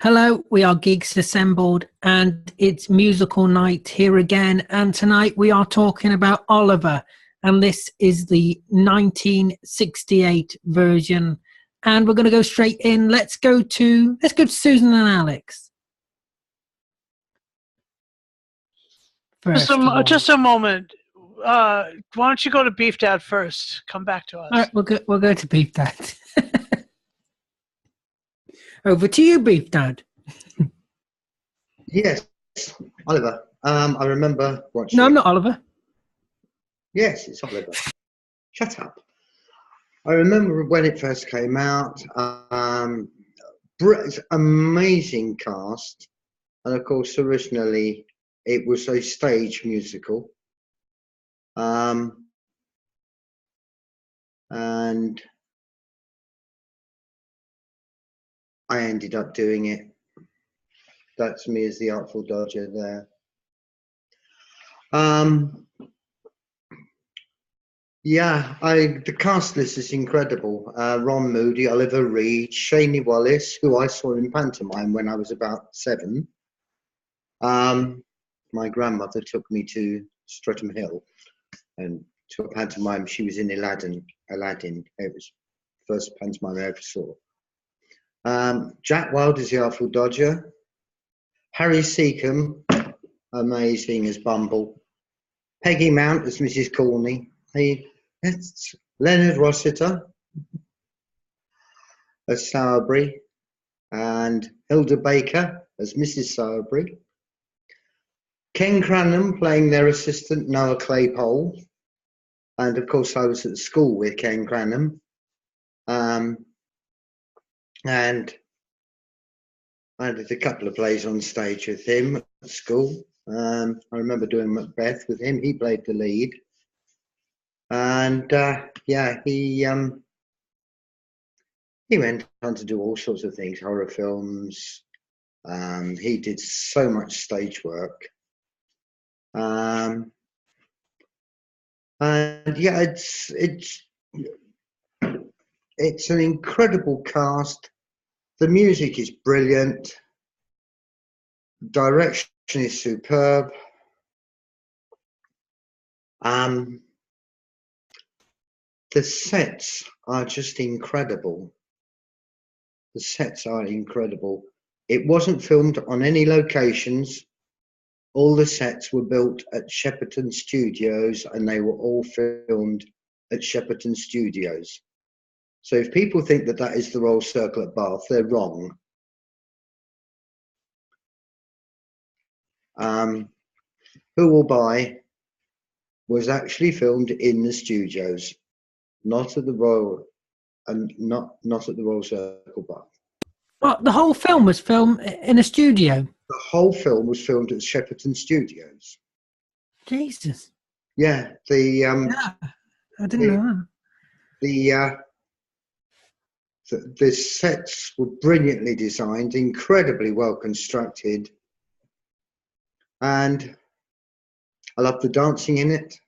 Hello, we are Geeks Assembled, and it's musical night here again. And tonight we are talking about Oliver, and this is the 1968 version. And we're going to go straight in. Let's go to Susan and Alex. Just a moment. Why don't you go to Beef Dad first? Come back to us. All right, we'll go to Beef Dad. Over to you, Beef Dad. Yes, Oliver. I remember watching. No, I'm not Oliver. Yes, it's Oliver. Shut up. I remember when it first came out. Amazing cast, and of course, originally it was a stage musical. And I ended up doing it. That's me as the Artful Dodger there. The cast list is incredible. Ron Moody, Oliver Reed, Shaney Wallace, who I saw in pantomime when I was about 7. My grandmother took me to Streatham Hill and to a pantomime. She was in Aladdin. It was the first pantomime I ever saw. Jack Wilde is the Artful Dodger. Harry Seacombe, amazing as Bumble. Peggy Mount as Mrs. Corney. Leonard Rossiter as Sowerbury. And Hilda Baker as Mrs. Sowerbury. Ken Cranham playing their assistant Noah Claypole. And of course I was at school with Ken Cranham. And I did a couple of plays on stage with him at school. I remember doing Macbeth with him. He played the lead. And he went on to do all sorts of things, horror films. He did so much stage work. It's an incredible cast. The music is brilliant. Direction is superb. The sets are just incredible. The sets are incredible. It wasn't filmed on any locations. All the sets were built at Shepperton Studios, and they were all filmed at Shepperton Studios. So if people think that that is the Royal Circle at Bath, they're wrong. Who Will Buy was actually filmed in the studios, not at the Royal, and not at the Royal Circle Bath. Well, the whole film was filmed in a studio. The whole film was filmed at Shepperton Studios. Jesus. Yeah, I didn't know that. The sets were brilliantly designed, incredibly well constructed, and I love the dancing in it.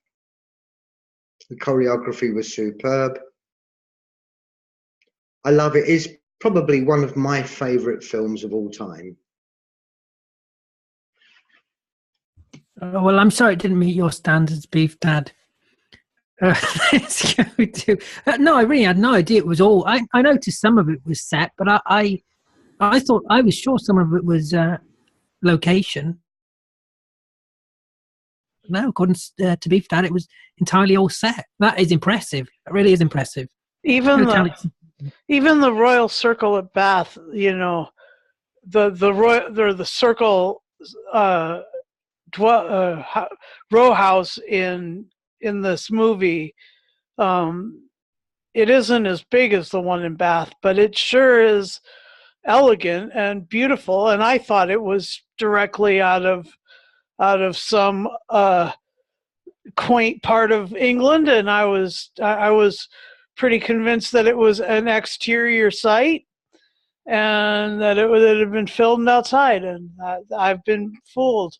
The choreography was superb. I love it. It's probably one of my favourite films of all time. Well, I'm sorry it didn't meet your standards, Beef Dad. Let's go to. No, I really had no idea it was all. I noticed some of it was set, but I thought I was sure some of it was location. No, according to Beef Dad, it was entirely all set. That is impressive. It really is impressive. Even the Royal Circle at Bath, you know, the circle row house in this movie, it isn't as big as the one in Bath, but it sure is elegant and beautiful. And I thought it was directly out of some quaint part of England, and I was pretty convinced that it was an exterior site and that it had been filmed outside. And I've been fooled.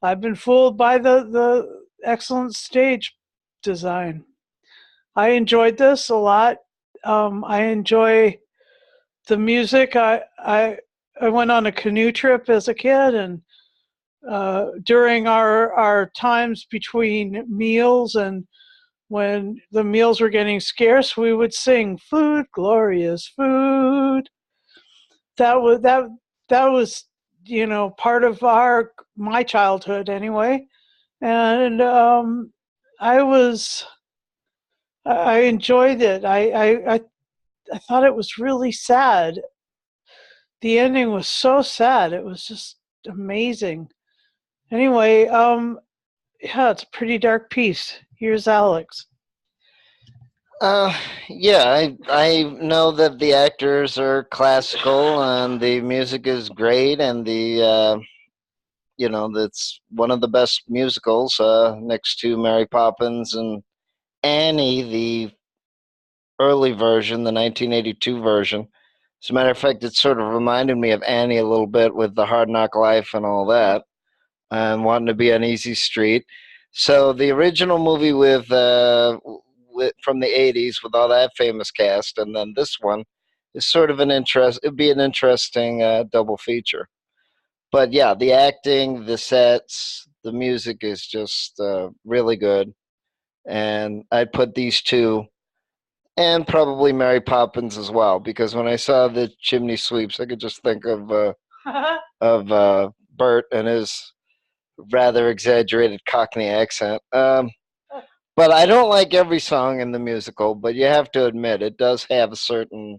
I've been fooled by the excellent stage design. I enjoyed this a lot. I enjoy the music. I I went on a canoe trip as a kid, and during our times between meals and when the meals were getting scarce, we would sing "Food, glorious food." That was part of my childhood anyway, and I was I enjoyed it. I thought it was really sad. The ending was so sad. It was just amazing. Anyway, yeah, it's a pretty dark piece. Here's Alex. Yeah, I know that the actors are classical and the music is great, and that's one of the best musicals next to Mary Poppins and Annie, the early version, the 1982 version. As a matter of fact, it sort of reminded me of Annie a little bit with the hard knock life and all that, and wanting to be on Easy Street. So the original movie from the 80s with all that famous cast, and then this one is sort of it'd be an interesting double feature. But yeah, the acting, the sets, the music is just really good. And I'd put these two and probably Mary Poppins as well, because when I saw the chimney sweeps, I could just think of Bert and his rather exaggerated Cockney accent. But I don't like every song in the musical, but you have to admit it does have a certain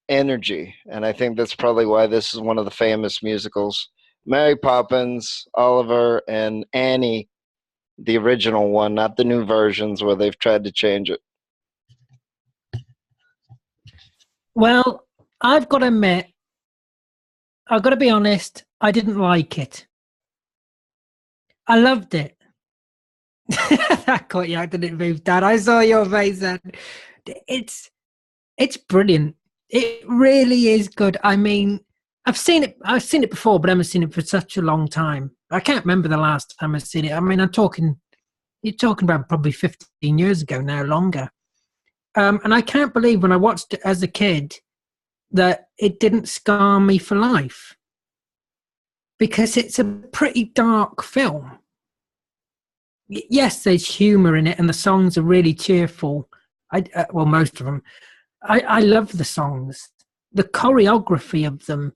energy, and I think that's probably why this is one of the famous musicals. Mary Poppins, Oliver, and Annie, the original one, not the new versions where they've tried to change it. Well, I've got to admit, I've got to be honest, I didn't like it. I loved it. That caught you out, didn't it, move, Dad? I saw your face then. It's brilliant. It really is good. I mean, I've seen it before, but I haven't seen it for such a long time. I can't remember the last time I've seen it. I mean, you're talking about probably 15 years ago now, longer. And I can't believe when I watched it as a kid that it didn't scar me for life, because it's a pretty dark film. Yes, there's humor in it, and the songs are really cheerful. Well, most of them. I love the songs, the choreography of them,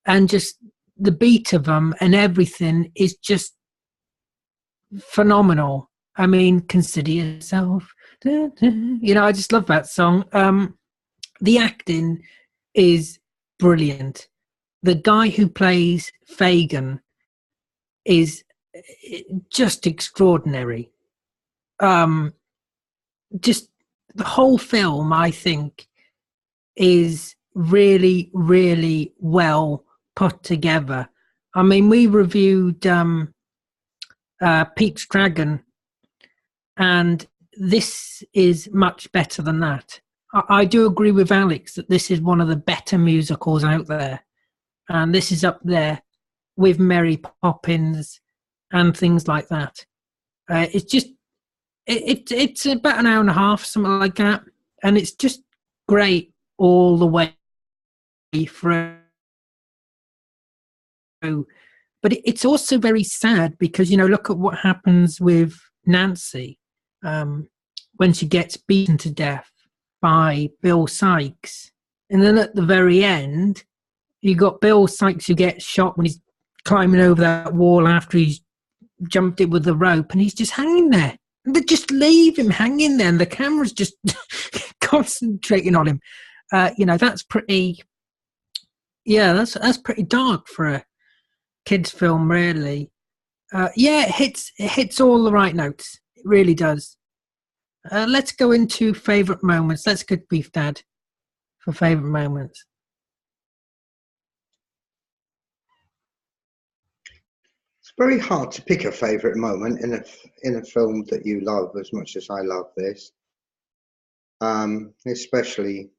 and just the beat of them, and everything is just phenomenal. I mean, consider yourself. I just love that song. The acting is brilliant. The guy who plays Fagin is just extraordinary. Just the whole film, I think, is really, really well put together. I mean, we reviewed Pete's Dragon, and this is much better than that. I do agree with Alex that this is one of the better musicals out there, and this is up there with Mary Poppins and things like that. It's just it's about an hour and a half, something like that, and it's just great all the way through. But it's also very sad because, look at what happens with Nancy when she gets beaten to death by Bill Sikes. And then at the very end, you got Bill Sikes who gets shot when he's climbing over that wall after he's jumped it with the rope, and he's just hanging there. And they just leave him hanging there, and the camera's just concentrating on him. That's pretty. Yeah, that's pretty dark for a kids' film, really. It hits all the right notes. It really does. Let's go into favourite moments. Let's go Beef Dad for favourite moments. It's very hard to pick a favourite moment in a film that you love as much as I love this. Especially,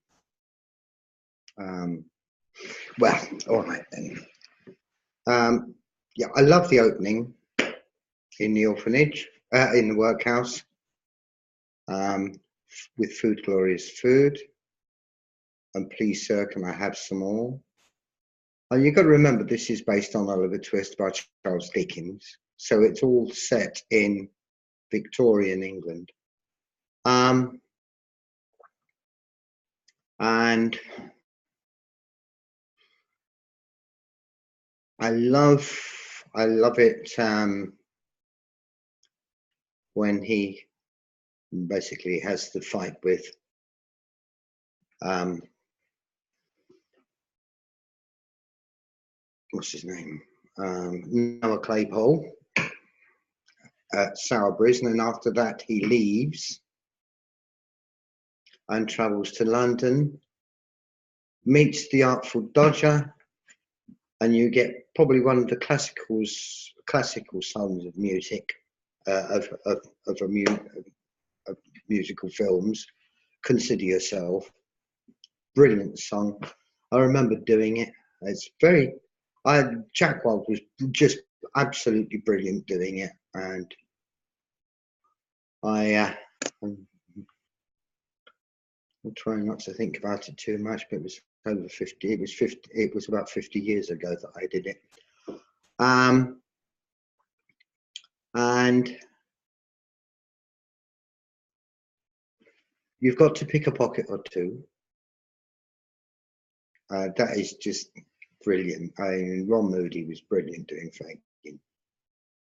well, all right then. I love the opening in the orphanage, in the workhouse, with Food, Glorious Food, and Please Sir, Can I Have Some More? You've got to remember this is based on Oliver Twist by Charles Dickens, so it's all set in Victorian England. And I love it when he basically has the fight with what's his name, Noah Claypole at Sowerbridge, and then after that he leaves and travels to London, meets the Artful Dodger, and you get probably one of the classical songs of music, of musical films, Consider Yourself. Brilliant song. I remember doing it. It's very, Jack Wilde was just absolutely brilliant doing it, and I'm trying not to think about it too much, but it was over 50. It was about 50 years ago that I did it. And You've Got to Pick a Pocket or Two. That is just brilliant. Ron Moody was brilliant doing Frank.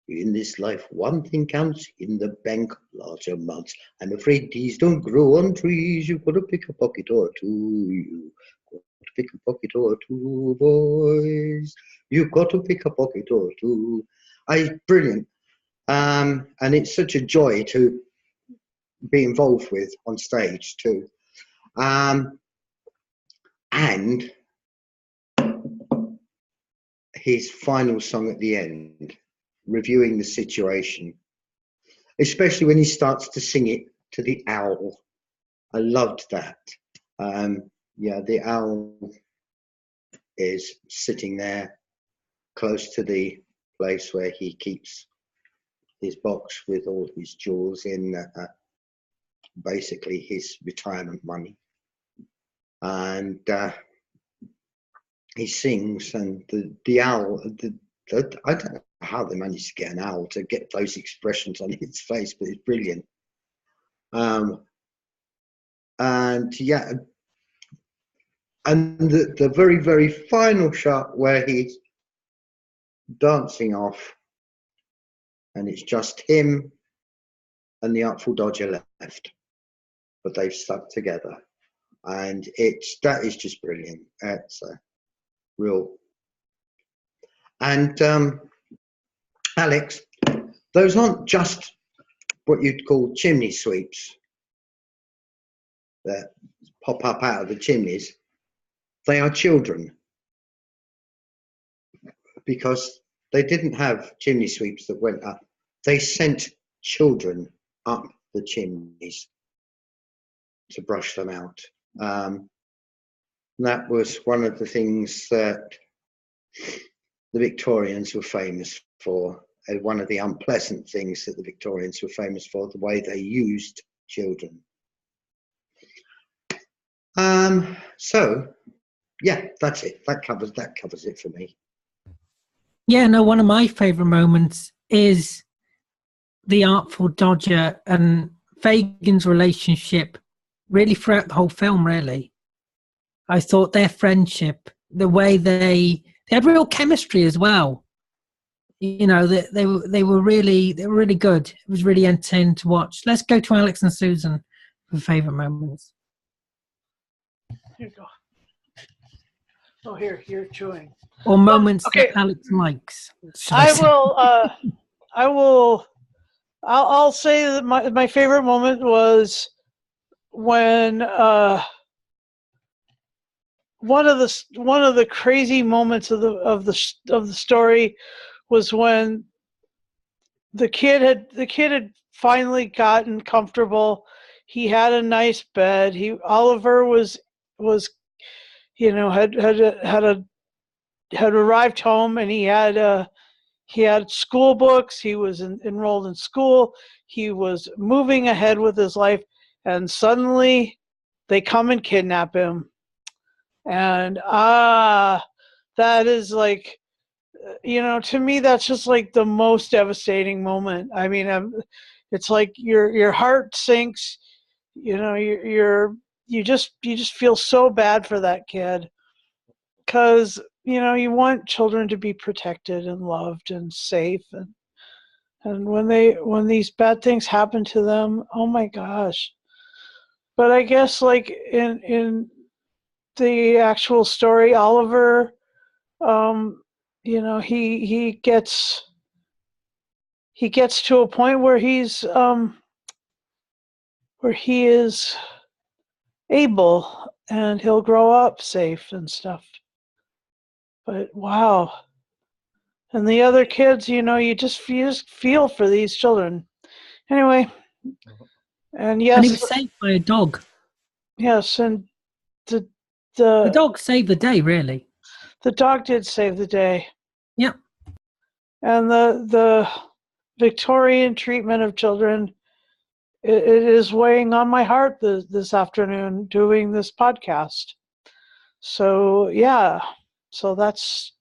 In this life, one thing counts, in the bank, large amounts. I'm afraid these don't grow on trees. You've got to pick a pocket or two. You've got to pick a pocket or two, boys. You've got to pick a pocket or two. Brilliant. And it's such a joy to be involved with on stage too. And his final song at the end, reviewing the situation, especially when he starts to sing it to the owl. I loved that. Yeah, the owl is sitting there close to the place where he keeps his box with all his jewels in, basically his retirement money. And he sings, and the owl, I don't know how they managed to get an owl to get those expressions on his face, but it's brilliant. And yeah, and the very, very final shot where he's dancing off, and it's just him and the Artful Dodger left, but they've stuck together, and that is just brilliant. It's a real. And Alex, those aren't just what you'd call chimney sweeps that pop up out of the chimneys. They are children, because they didn't have chimney sweeps that went up. They sent children up the chimneys to brush them out. That was one of the things that the Victorians were famous for, and one of the unpleasant things that the Victorians were famous for, the way they used children. So yeah, that's it. That covers it for me. Yeah, no, one of my favourite moments is the Artful Dodger and Fagin's relationship, really throughout the whole film, really. I thought their friendship, the way they had real chemistry as well. You know, they were really good. It was really entertaining to watch. Let's go to Alex and Susan for favourite moments. Here you go. Oh, here, you're chewing. Or moments okay. that Alex likes. I'll say that my favorite moment was when one of the crazy moments of the story was when the kid had finally gotten comfortable. He had a nice bed. Oliver was had arrived home, and he had school books. He was enrolled in school. He was moving ahead with his life, and suddenly they come and kidnap him. And that is like, to me, that's just like the most devastating moment. I mean, it's like your heart sinks. You just feel so bad for that kid, because you want children to be protected and loved and safe, and when these bad things happen to them, oh my gosh. But I guess, like, in the actual story, Oliver, he gets to a point where he is able, and he'll grow up safe and stuff. But wow. And the other kids, you just feel for these children. Anyway, and And he yes, was saved by a dog. yes, and the The the dog saved the day, really. the dog did save the day. Yeah. And the Victorian treatment of children, it is weighing on my heart this afternoon doing this podcast. So yeah, so that's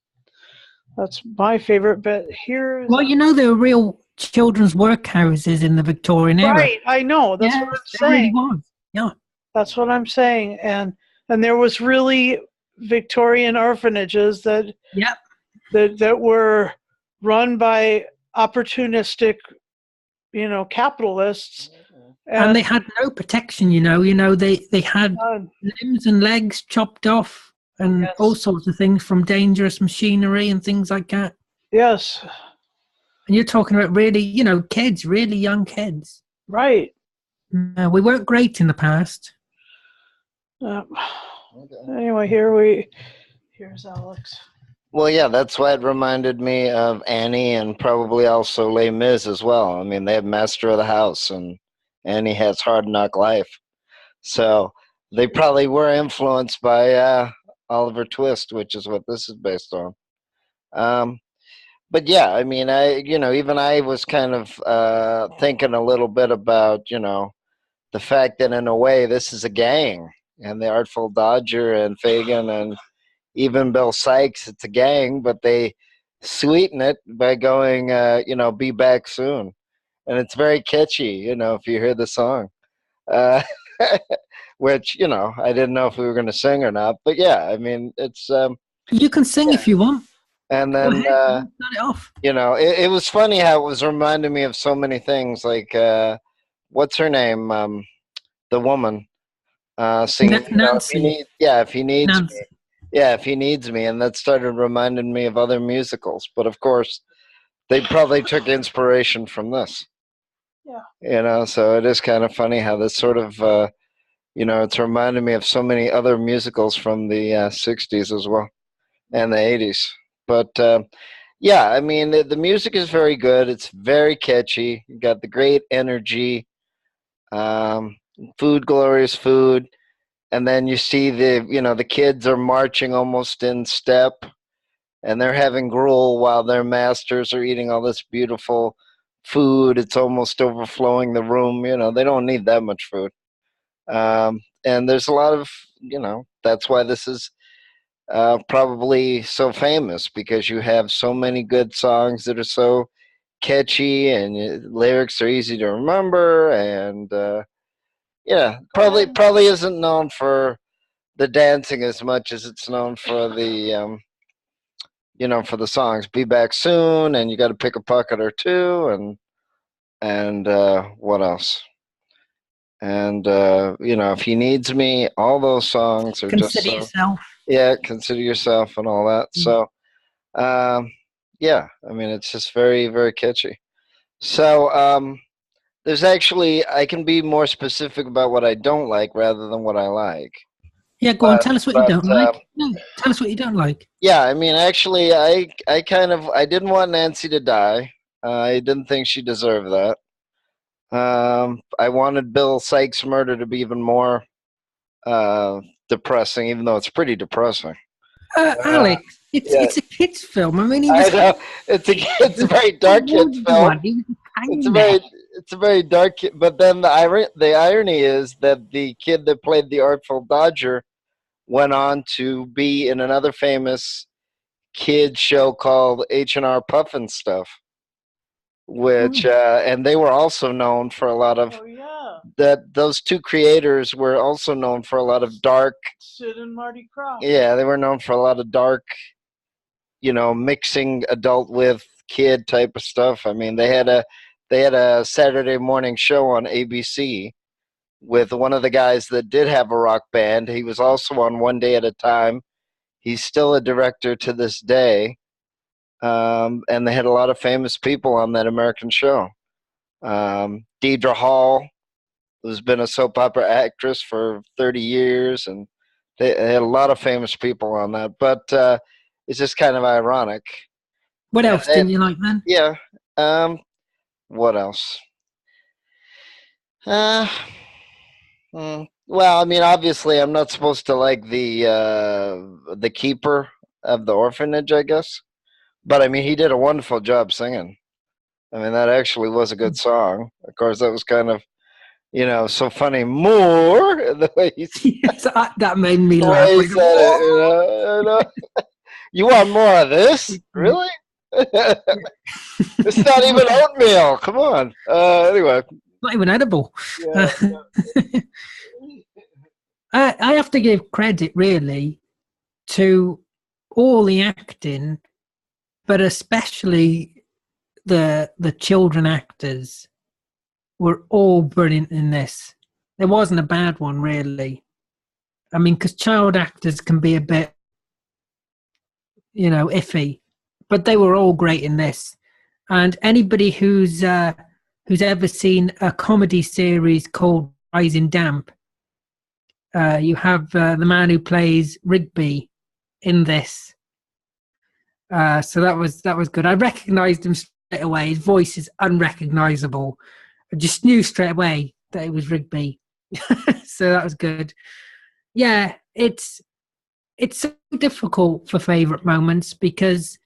my favorite. But here's Well, there were real children's workhouses in the Victorian era. right. I know, that's what I'm There really saying. was. Yeah. That's what I'm saying. And there was really Victorian orphanages that Yep. that were run by opportunistic, capitalists. And they had no protection, they had limbs and legs chopped off and Yes. all sorts of things from dangerous machinery and things like that. Yes. And you're talking about really, kids, really young kids. Right. We weren't great in the past. Anyway, here's Alex. Well, yeah, that's why it reminded me of Annie and probably also Les Mis as well. I mean, they have Master of the House, and Annie has Hard Knock Life. So they probably were influenced by Oliver Twist, which is what this is based on. But yeah, I mean, even I was kind of thinking a little bit about, the fact that in a way this is a gang, and the Artful Dodger and Fagin and even Bill Sykes, it's a gang, but they sweeten it by going, be back soon. And it's very catchy, if you hear the song. Which, I didn't know if we were going to sing or not. But yeah, I mean, it's... you can sing if you want. And then, Cut it off. it was funny how it was reminding me of so many things. Like, what's her name? The woman singing, Nancy. if he needs Nancy. me. Yeah, if he needs me. And that started reminding me of other musicals. But of course, they probably took inspiration from this. Yeah. So it is kind of funny how this sort of, it's reminding me of so many other musicals from the 60s as well and the 80s. But yeah, I mean, the music is very good. It's very catchy. You got the great energy, food, glorious food. And then you see the kids are marching almost in step, and they're having gruel while their masters are eating all this beautiful food. It's almost overflowing the room. They don't need that much food. And there's a lot of, that's why this is probably so famous, because you have so many good songs that are so catchy, and lyrics are easy to remember. And yeah, probably isn't known for the dancing as much as it's known for the for the songs. Be Back Soon, and You Got to Pick a Pocket or Two, and what else? And If He Needs Me, all those songs are Consider just yourself. Yeah, Consider Yourself and all that. So yeah, I mean, it's just very, very catchy. So there's actually, I can be more specific about what I don't like rather than what I like. Yeah, go on. Tell us what you don't like. No, tell us what you don't like. Yeah, I mean, actually, I didn't want Nancy to die. I didn't think she deserved that. I wanted Bill Sykes' murder to be even more depressing, even though it's pretty depressing. Alex, it's a kids' film. I mean, I know it's a very dark kids' film. It's a very dark. But then the irony is that the kid that played the Artful Dodger went on to be in another famous kid show called H&R Puffin Stuff, which and they were also known for a lot of Oh yeah, those two creators were also known for a lot of dark. Sid and Marty Krofft. Yeah, they were known for a lot of dark, mixing adult with kid type of stuff. I mean, they had a Saturday morning show on ABC with one of the guys that did have a rock band. He was also on One Day at a Time. He's still a director to this day. And they had a lot of famous people on that American show. Deidre Hall, who's been a soap opera actress for 30 years, and they had a lot of famous people on that. But it's just kind of ironic. What else didn't you like, then? Yeah. What else? Well, I mean, obviously, I'm not supposed to like the keeper of the orphanage, I guess. But I mean, he did a wonderful job singing. I mean, that actually was a good song. Of course, that was kind of, so funny. More the way he Yes, that made me the laugh. way he Like, said it. You want more of this? Really? It's not even oatmeal. Come on. Anyway. not even edible. Yeah. I have to give credit, really, to all the acting, but especially the children actors were all brilliant in this. There wasn't a bad one, really. I mean, because child actors can be a bit, iffy, but they were all great in this. And anybody who's ever seen a comedy series called Rising Damp, you have the man who plays Rigby in this. So that was good. I recognised him straight away. His voice is unrecognisable. I just knew straight away that it was Rigby. So that was good. Yeah, it's so difficult for favourite moments because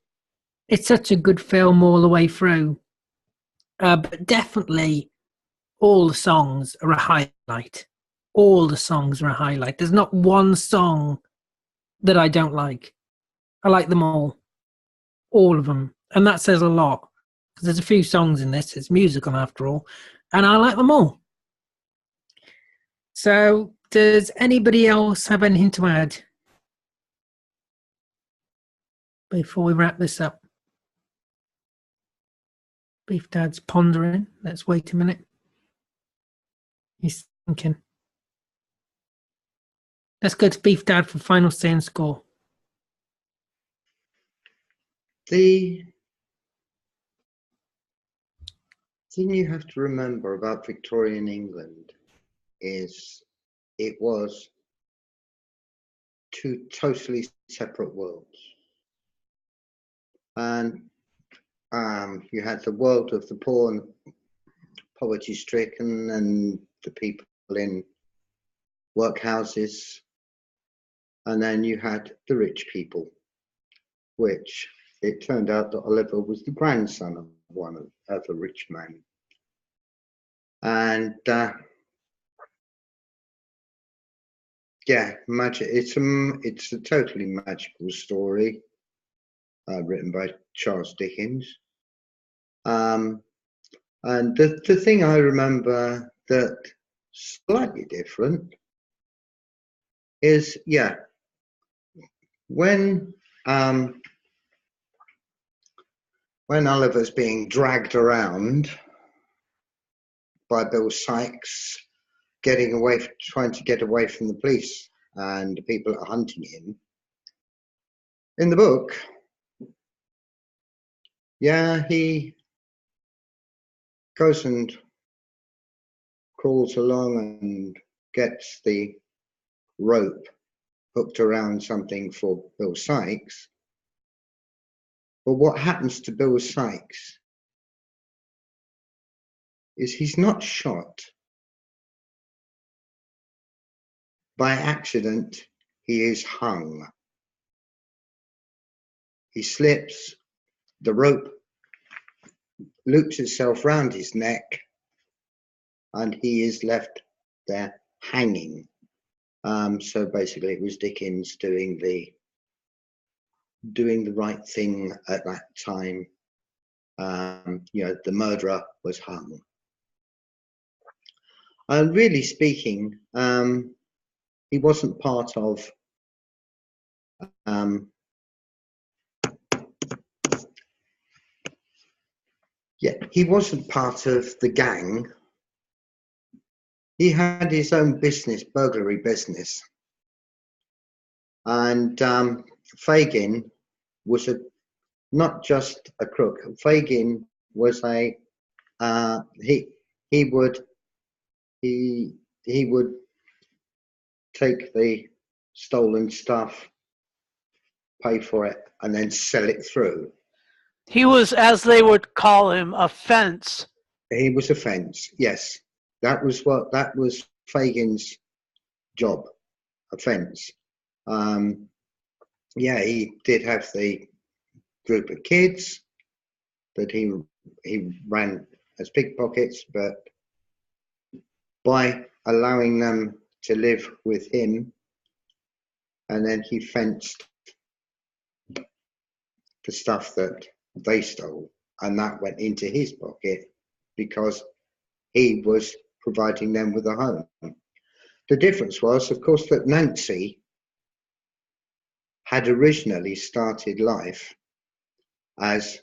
it's such a good film all the way through. But definitely all the songs are a highlight. All the songs are a highlight. There's not one song that I don't like. I like them all of them. And that says a lot. Because there's a few songs in this. It's musical after all. And I like them all. So does anybody else have anything to add before we wrap this up? Beef Dad's pondering. Let's wait a minute. He's thinking. Let's go to Beef Dad for final say and score. The thing you have to remember about Victorian England is it was two totally separate worlds. And you had the world of the poor and poverty-stricken and the people in workhouses. And then you had the rich people, which it turned out that Oliver was the grandson of one of a rich man. And yeah, magic. It's a totally magical story written by Charles Dickens. And the thing I remember that slightly different is, yeah, when Oliver's being dragged around by Bill Sikes, trying to get away from the police and the people that are hunting him. In the book, yeah, he goes and crawls along and gets the rope hooked around something for Bill Sikes. But what happens to Bill Sikes is he's not shot. By accident, he is hung. He slips, the rope loops itself round his neck, and he is left there hanging. So basically it was Dickens doing doing the right thing at that time. The murderer was hung. And really speaking, he wasn't part of he wasn't part of the gang. He had his own business, burglary business. And Fagin was not just a crook. Fagin was he would take the stolen stuff, pay for it, and then sell it through. He was, as they would call him, a fence. He was a fence, yes. That was Fagin's job, a fence. He did have the group of kids that he ran as pickpockets, but by allowing them to live with him, and then he fenced the stuff that they stole, and that went into his pocket because he was providing them with a home. The difference was, of course, that Nancy had originally started life as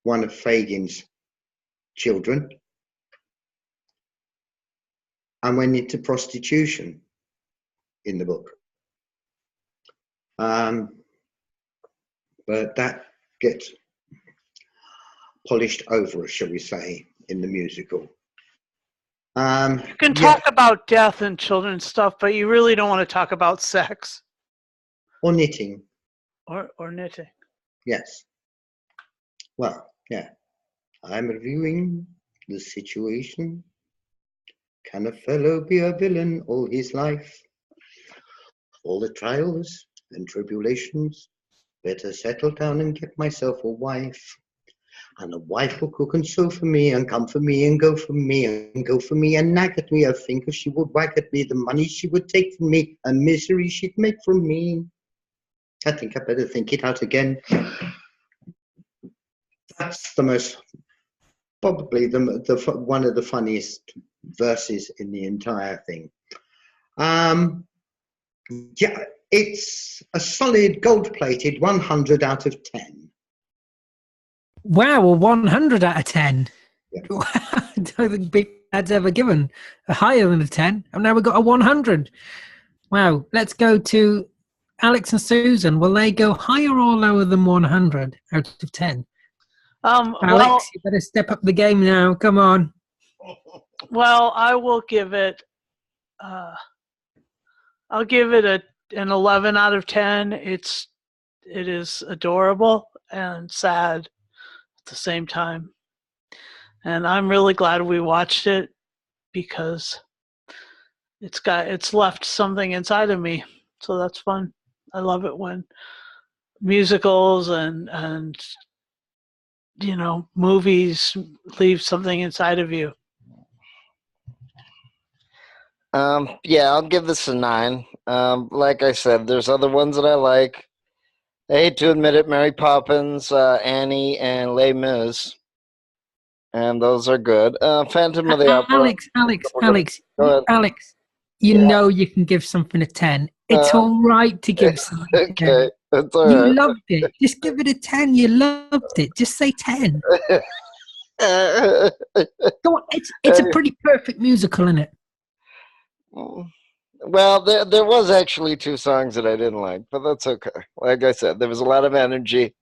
one of Fagin's children and went into prostitution in the book. But that gets polished over, shall we say, in the musical. You can talk about death and children's stuff, but you really don't want to talk about sex. Or knitting. Or knitting. Yes. Well, yeah. I'm reviewing the situation. Can a fellow be a villain all his life? All the trials and tribulations. Better settle down and get myself a wife. And a wife will cook and sew for me and come for me and go for me and go for me and nag at me. A finger she would wag at me, the money she would take from me, and misery she'd make from me. I think I better think it out again. That's the most, probably the one of the funniest verses in the entire thing. It's a solid gold-plated 100 out of 10. Wow, a 100 out of 10. Yeah. I don't think Big Dad's ever given a higher than a 10. And now we've got a 100. Wow, let's go to Alex and Susan. Will they go higher or lower than 100 out of 10? Alex, you better step up the game now. Come on. Well, I will give it. I'll give it an 11 out of 10. It is adorable and sad at the same time, and I'm really glad we watched it because it's left something inside of me. So that's fun. I love it when musicals and movies leave something inside of you. I'll give this a 9. Like I said, there's other ones that I like. I hate to admit it, Mary Poppins, Annie, and Les Mis. And those are good. Phantom of the Opera. Alex, you know you can give something a 10. It's all right to give something a 10. Okay, that's all you right. loved it. Just give it a 10. You loved it. Just say 10. Go on. It's a pretty perfect musical, isn't it? Well, there was actually 2 songs that I didn't like, but that's okay. Like I said, there was a lot of energy.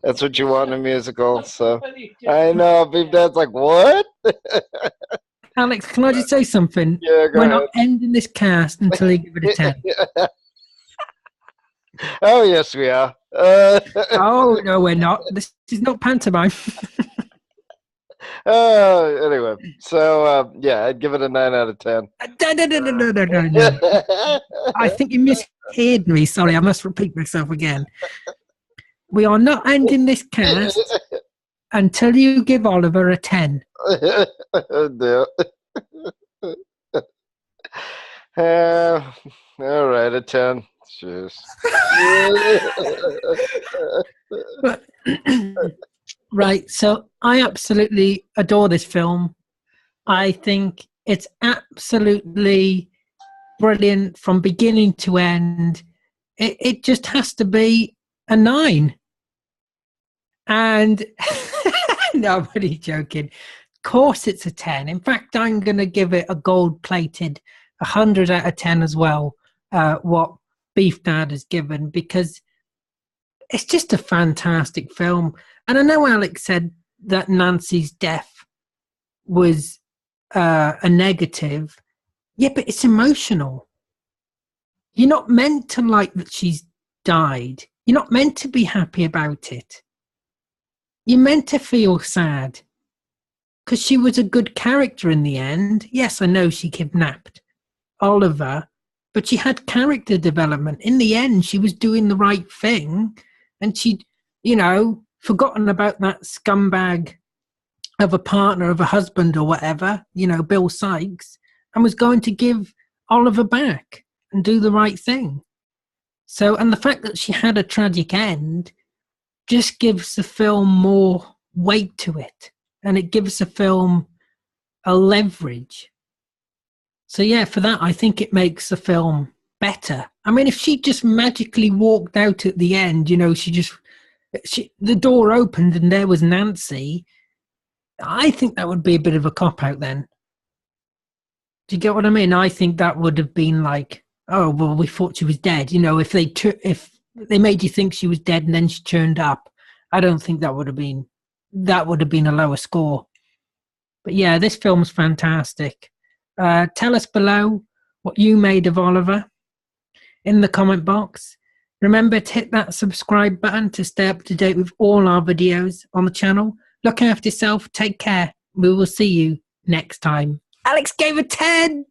That's what you want in a musical. So I know, Big Dad's like, what? Alex, can I just say something? Yeah, go We're ahead. not ending this cast until you give it a 10. Oh, yes, we are. Oh, no, we're not. This is not pantomime. Anyway, so I'd give it a 9 out of 10. No. I think you misheard me. Sorry, I must repeat myself again. We are not ending this cast until you give Oliver a 10. No. All right, a 10. Jeez. Right, so I absolutely adore this film. I think it's absolutely brilliant from beginning to end. It just has to be a 9. And no, I'm only joking. Of course it's a 10. In fact, I'm going to give it a gold-plated 100 out of 10 as well, what Beef Dad has given, because it's just a fantastic film. And I know Alex said that Nancy's death was a negative. Yeah, but it's emotional. You're not meant to like that she's died. You're not meant to be happy about it. You're meant to feel sad. Because she was a good character in the end. Yes, I know she kidnapped Oliver, but she had character development. In the end, she was doing the right thing. And she'd, forgotten about that scumbag of a partner, of a husband or whatever, Bill Sykes, and was going to give Oliver back and do the right thing. So, and the fact that she had a tragic end just gives the film more weight to it. And it gives the film a leverage. So yeah, for that, I think it makes the film better. I mean, if she just magically walked out at the end, the door opened and there was Nancy, I think that would be a bit of a cop-out then. Do you get what I mean? I think that would have been like, oh, well, we thought she was dead. If they made you think she was dead and then she turned up, I don't think that would have been a lower score. But yeah, this film's fantastic. Tell us below what you made of Oliver in the comment box. Remember to hit that subscribe button to stay up to date with all our videos on the channel. Look after yourself. Take care. We will see you next time. Alex gave a 10.